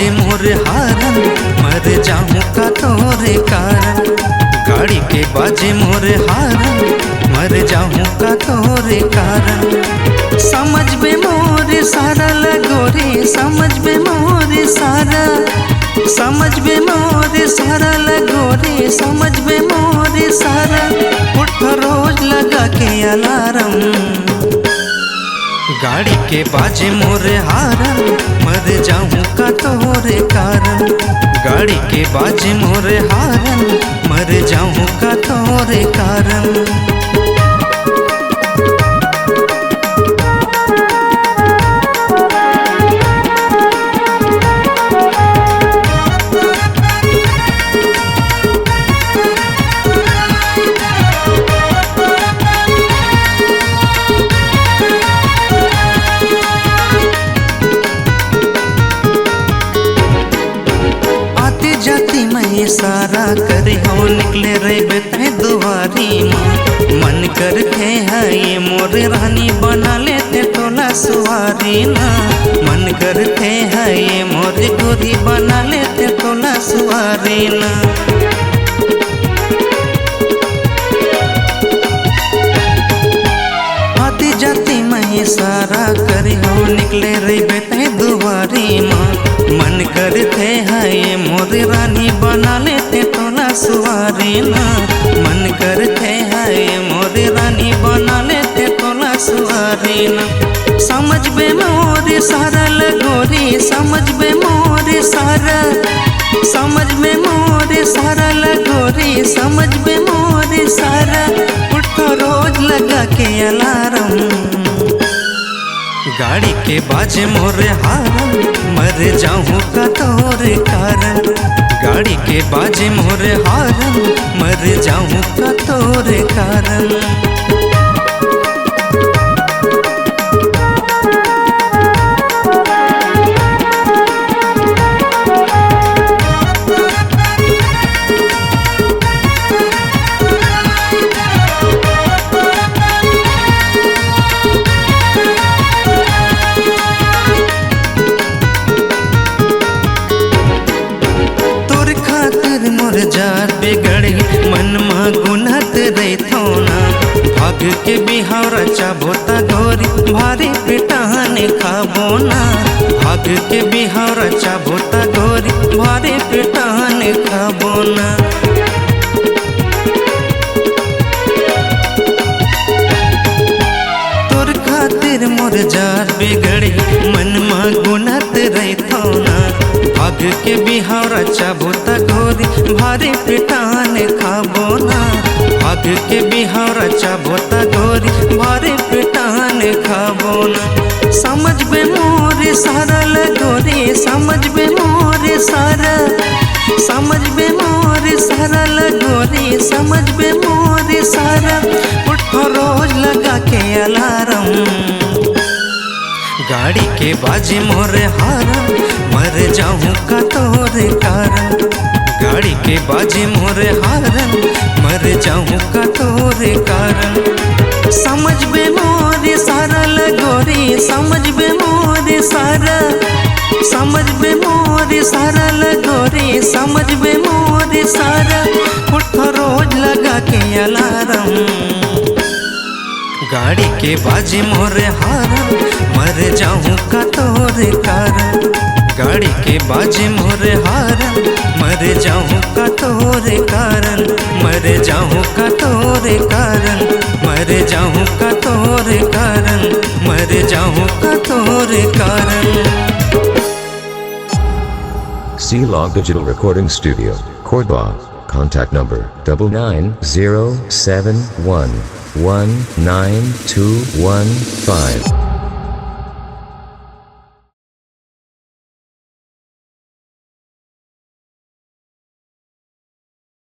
बाजे मोर हारन, मर जाऊं का तोरे कारण। गाड़ी के बाजे मोर हारन, मर जाऊं का तोरे कारण। समझ बे मोर सारा लगोरे, समझ बे मोर सारा, समझ बे मोर सारा लगोरे, समझ बे मोर सारा। उठ रोज लगा के अलार्म, गाड़ी के बाजे मोर हारन, मर जाऊं का तोरे कारण। गाड़ी के बाजे मोर हारन, मर जाऊं का तोरे कारण। जाती मैं सारा करे हो निकले रे बेते दुआरी माँ। मन करते है ये मोर रानी बना लेते तोला सुहारी ना। मन करते है ये मोर गोरी बना लेते तोला सुहारी ना। आती जाती मैं सारा करे हो निकले रे बेते दुआरी माँ। मन करते है ये मोर रानी बना लेते तोला सुहारी ना। मन करते है ये मोर रानी बना लेते तोला सुहारी ना। समझ बे मोर सारा लगोरी, समझ बे मोर सारा, समझ बे मोर सारा लगोरी, समझ बे मोर सारा। उठो रोज लगा के अलार्म, गाड़ी के बाजे मोर हारन, मर जाऊं का तोरे कारण। गाड़ी के बाजे मोर हारन, मर जाऊं का तोरे कारण। मोर जात बिगड़ी मन मा गुनत रही ना। भाग के बिहार चाबोता गोरी भारी पिटान खाबो ना। भाग के बिहार चाबोता गोरी भारी पिटान खाबो ना। तोर खातिर मोर जात बिगड़ी मन मा गुनत रही ना। भाग के बिहार चाबोता गोरी भारी पिटान खाबो ना। भाग के बिहार चाबोता गोरी भारी पिटान खाबो ना। समझ बे मोर सारा लगोरी, समझ बे मोर सारा, समझ बे मोर सारा लगोरी, समझ बे मोर सारा। उठो रोज लगा के अलार्म, गाड़ी के बाजे मोर हारन, मर जाऊं का तोरे कारण। गाड़ी के बाजे मोर हारन, मर जाऊं का तोरे कारण। समझ बे मोर सारा लगोरी, समझ बे मोर सारा, समझ बे मोर सारा लगोरी, समझ बे मोर सारा। उठो रोज लगा के अलार्म, गाड़ी के बाजे मोर हारन, मर जाऊं का तोरे कारण। गाड़ी के बाजे मोर हारन, मर जाऊं का तोरे कारण। मर जाऊं का तोरे कारण, मर जाऊं का तोरे कारण, मर जाऊं का तोरे कारण। C-Log Digital Recording Studio, Cordoba. Contact number 9907119215.